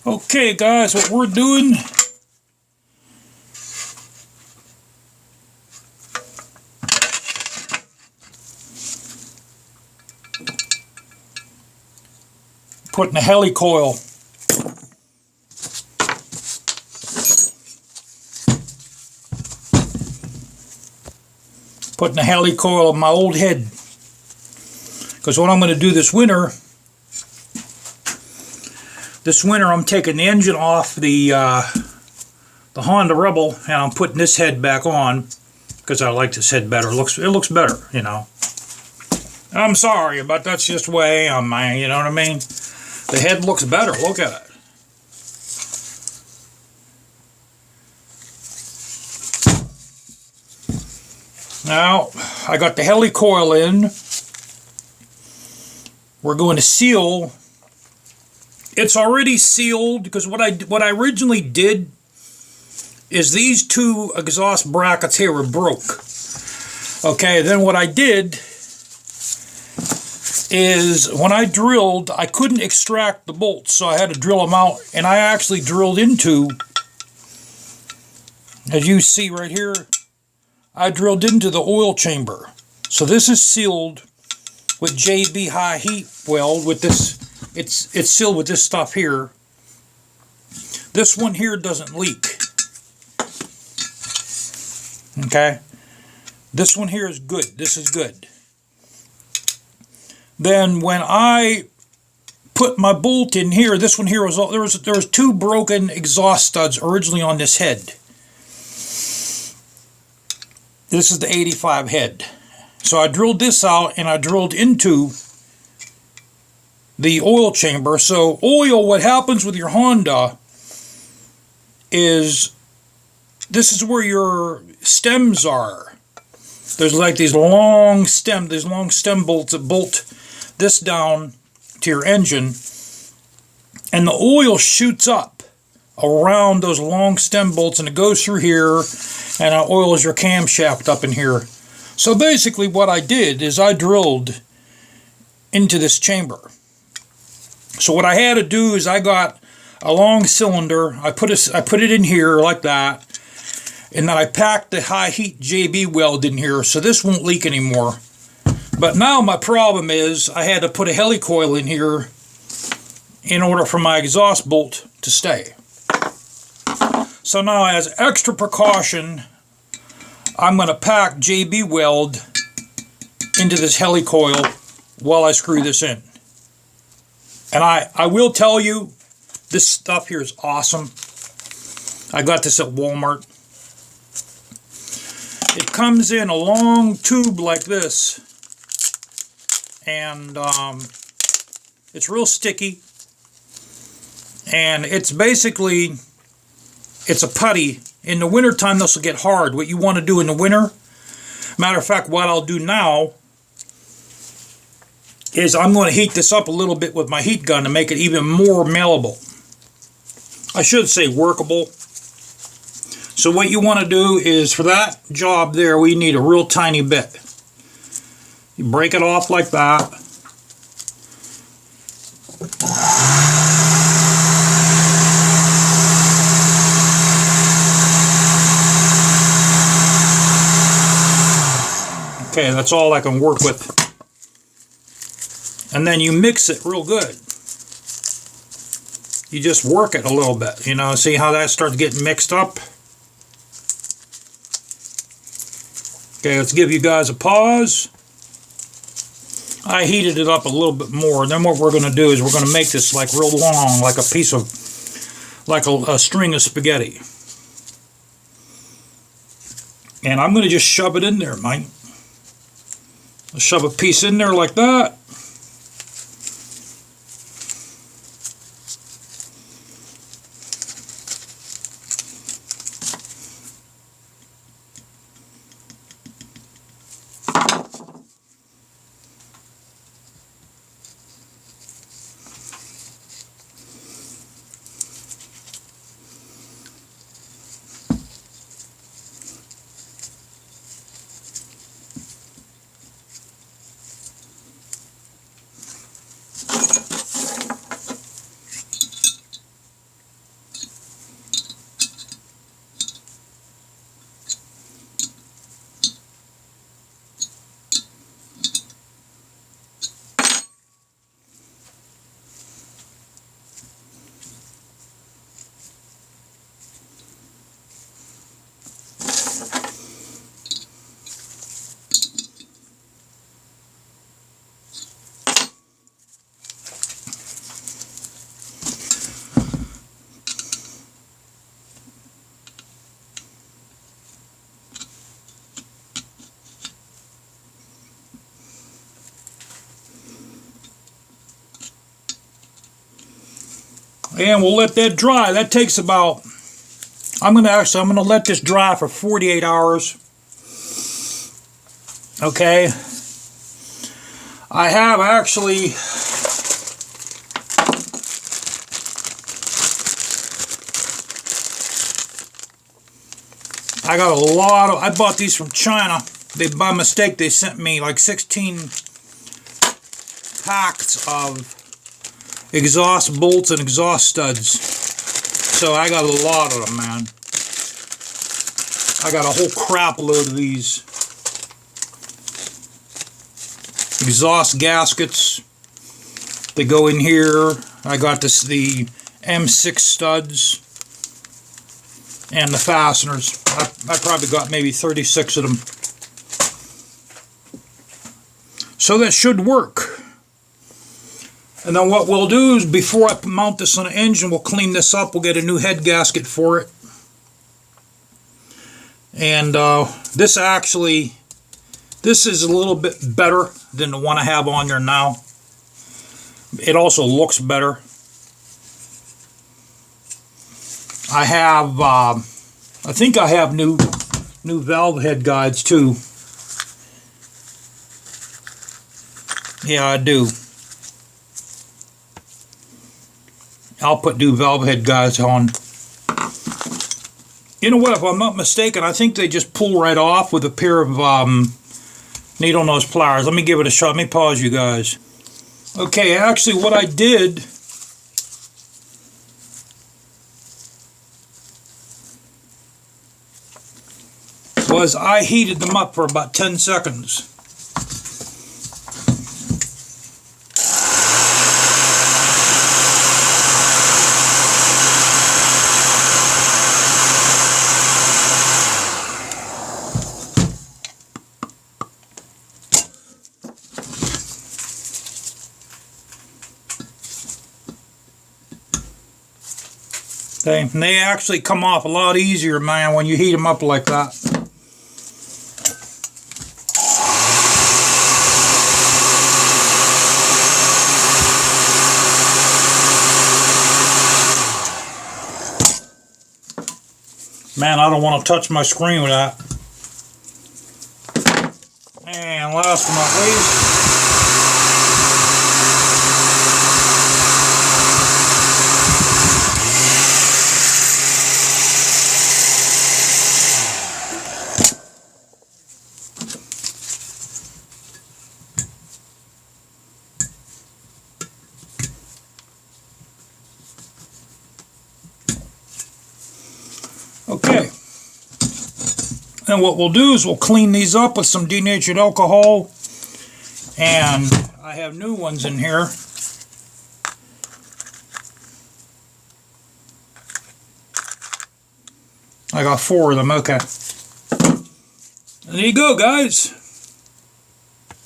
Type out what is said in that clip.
Okay guys, what we're doing, putting a helicoil of my old head, because what I'm going to do this winter I'm taking the engine off the Honda Rebel, and I'm putting this head back on because I like this head better. It looks better, you know. I'm sorry, but that's just the way I am, man, you know what I mean? The head looks better. Look at it. Now, I got the helicoil in. We're going to seal. It's already sealed because what I originally did is these two exhaust brackets here were broke. Okay, then what I did is when I drilled, I couldn't extract the bolts, so I had to drill them out, and I actually drilled into, as you see right here, I drilled into the oil chamber. So this is sealed with JB high heat weld with this. It's sealed with this stuff here. This one here doesn't leak. Okay, this one here is good. This is good. Then when I put my bolt in here, this one here was there was two broken exhaust studs originally on this head. This is the 85 head. So I drilled this out and I drilled into the oil chamber. So oil, what happens with your Honda is this is where your stems are. There's like these long stem bolts that bolt this down to your engine, and the oil shoots up around those long stem bolts, and it goes through here, and it oils your camshaft up in here. So basically what I did is I drilled into this chamber. So what I had to do is I got a long cylinder, I put it in here like that, and then I packed the high heat JB weld in here so this won't leak anymore. But now my problem is I had to put a helicoil in here in order for my exhaust bolt to stay. So now, as extra precaution, I'm going to pack JB weld into this helicoil while I screw this in. And I will tell you, this stuff here is awesome. I got this at Walmart. It comes in a long tube like this, and it's real sticky, and it's basically, it's a putty. In the wintertime this will get hard. What you want to do in the winter, matter of fact, what I'll do now is I'm going to heat this up a little bit with my heat gun to make it even more malleable. I should say workable. So what you want to do is, for that job there, we need a real tiny bit. You break it off like that. Okay, that's all I can work with. And then you mix it real good. You just work it a little bit, you know, see how that starts getting mixed up? Okay, let's give you guys a pause. I heated it up a little bit more. Then what we're going to do is we're going to make this like real long, like a piece of, like a string of spaghetti. And I'm going to just shove it in there, Mike. I'll shove a piece in there like that. And we'll let that dry. That takes about, I'm gonna let this dry for 48 hours. Okay. I have actually I got a lot of, I bought these from China. They, by mistake, they sent me like 16 packs of exhaust bolts and exhaust studs. So I got a lot of them, man. I got a whole crap load of these. Exhaust gaskets. They go in here. I got this, the M6 studs. And the fasteners. I probably got maybe 36 of them. So that should work. And then what we'll do is, before I mount this on the engine, we'll clean this up. We'll get a new head gasket for it. And this is a little bit better than the one I have on there now. It also looks better. I have, I think I have new valve head guides too. Yeah, I do. I'll put new valve head guides on. You know what, if I'm not mistaken, I think they just pull right off with a pair of needle nose pliers. Let me give it a shot. Let me pause you guys. Okay, actually what I did was I heated them up for about 10 seconds. Okay, and they actually come off a lot easier, man, when you heat them up like that. Man, I don't want to touch my screen with that. And last but not least, okay. And what we'll do is we'll clean these up with some denatured alcohol. And I have new ones in here. I got 4 of them, okay. There you go, guys.